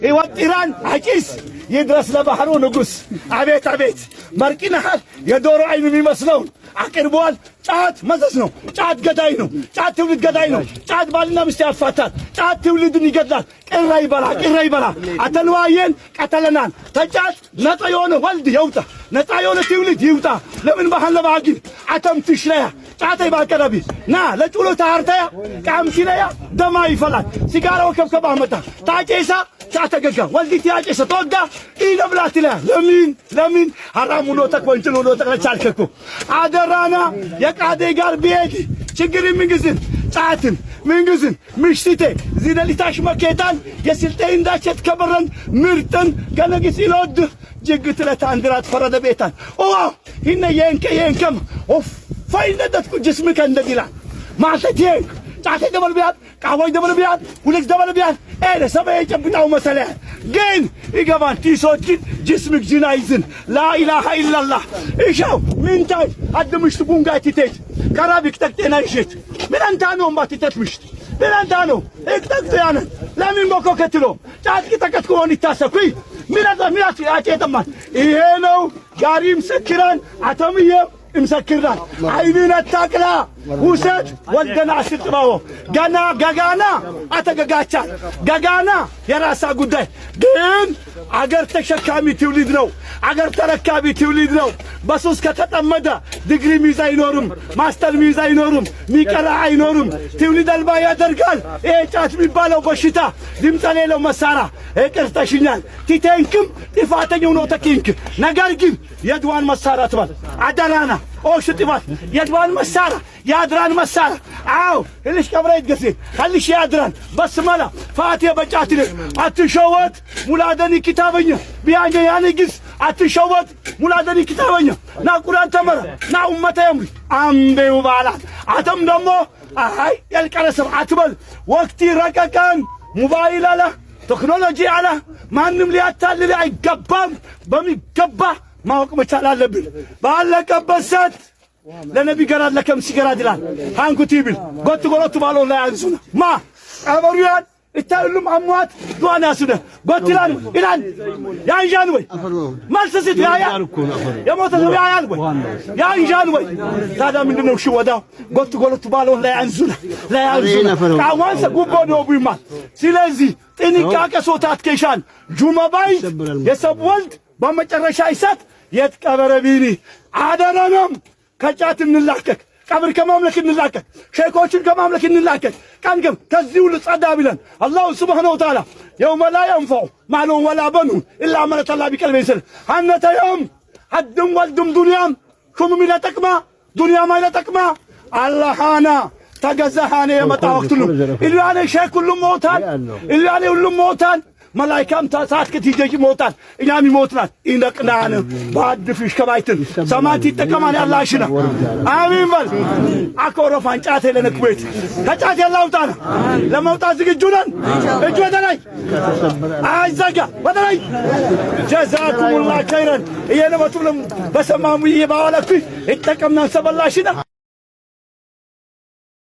ይወጥራን አጪስ ይድረስ ለባህሩ ንጉስ አቤት አቤት መርቂናል የዶሮ አይኑ የሚመስለው አቅርቧል። ጫት መዘዝ ነው። ጫት ገዳይ ነው። ጫት ትውልድ ገዳይ ነው። ጫት ባልና ሚስት ያፋታል። ጫት ትውልድን ይገድላል። ቅራ ይበላ አተልዋየን ቀተለናን ተጫት ነጣ የሆነ ወልድ ይውጣ። ነጣ የሆነ ትውልድ ይውጣ። ለምን ባህል ለባጊል አተም ትሽለያ ጫት ይባቀረቢ ና ለጩሎ ታርተያ ቃምሲለያ ደማ ይፈላል። ሲጋራው ከብከባ መጣ ታጨሳ ጫተገጋ ወልዲት ያጨሰ ተወጋ ይገብላትላ ለምን حرام ولو تكونتن ولو تكلቻልከኩ አደራና የቃዴ ጋር ቢሄድ ችግር ምንግዝን ጫትን ምንግዝን ምሽቴ ዚደሊታሽ መከታን የስልጤ እንዳቸት ከበረን ምርጥን ገነግስ ይሎድ ጅግት ለታንድራት ፈረደ ቤታን ኦ ይነ የንከም ኦፍ ፋይነደትኩ ጅስምከ እንደዲላ ማለቴ ጫቴ ደበል ቢያት ቃወይ ደበል ቢያት ሁለት ደበል ቢያት ሰበይ ጨብጣው መሰለህ ግን ይገባን ቲሶችን ጅስምክ ጅናይዝን ላኢላሃ ኢላላህ እሻው ምንታይ አድምሽት ቡንጋቲቴት ከራቢክ ተክቴና ይሽት ምን አንተ ነው ማቲቴት ምሽት ምን አንተ ነው እክተክቱ ያነ ለምን ቦኮከትሎ ጫትኪ ተከትኮን ይታሰኩይ ምን አጨተማት ይሄ ነው ጋሪም ሰክራን አተምየ امسكرنا عينينا التاكلا وسد ولدنا عشتباو غانا اتغاغاچا غاغانا يراسا ጉዳይ ግን አገር ተሸካሚ ትውልድ ነው አገር ተረካቢ ትውልድ ነው በሶስ ከተጠመደ ዲግሪ ሚዛ አይኖርም ማስተር ሚዛ አይኖርም ሚቀራ አይኖርም ትውልድ አልባ ያደርጋል ጫት የሚባለው በሽታ ድምጽ ሌለው መሳራ እቅርተሽኛል ቲቴንክም ጥፋተኛው ነው ተኪንክ ነገር ግን የድዋን መሳራ ተባል አዳራና اوش طبات يدوان مسارة يادران مسارة عاو ليش كبريت قصير خليش يادران بس ملا فاتيه بجاتلك اتشوت مولادني كتابني بيانجا يعني قس اتشوت مولادني كتابني نا قران تمر نا امته يمري امبي وبالات اتم دمو هاي يلقرسم اتبل وقتي رققان موبايل على تكنولوجي على ማንም ሊያታልል አይገባም በሚገባ ማወቅ መቻል አለብን ባለቀበት ሰዓት ለነቢ ገራ ለከም ሲገራ ይላል ሃንኩ ቲብል ጎት ጎሎት ባሎ ላይ አንሱና ማ አበሩያን እታሉም አሟት ዱአና ያሱደ ጎት ይላል ያንጃን ወይ ማልሰሲት የሞተ ነው ያያል ወይ ያንጃን ወይ ታዲያ ምንድነው እሺ ወዳው ጎት ጎሎት ባሎ ላይ አንሱና ካዋንሰ ጉቦ ነው ቢማ ስለዚህ ጥንቃቄ ሶታት ከሻን ጁማባይ የሰብወልድ በመጨረሻ ይሳት የትቀበረቢኒ አደረንም ከጫት እንላከክ ቀብር ከማምለክ እንላከክ ሼኮችን ከማምለክ እንላከክ ቀንገም ከዚህ ሁሉ ጸዳ ብለን አላህ Subhanahu Wa Ta'ala يوم لا ينفع مال ولا بنون الا من الله بقلب يسر انت يوم حدم والدم دنيام كم من تقما دنيا ما تقما الله انا تجزهاني متى وقتلو اللي انا شيء كله موتان اللي انا كله موتان ملايكام تاسات كتيجي موتان إنامي موتنا إنك نان بعد فيش كبايتن سماتي تكمان الله شنا آمين بل أكورو فانجات لنا كويت كجات الله تعالى لما وتازق الجنان الجوداني أعزاجا بدني جزاكم الله خيرا إيه لما تقولم بس ما مي بعلك إتكمنا سب الله شنا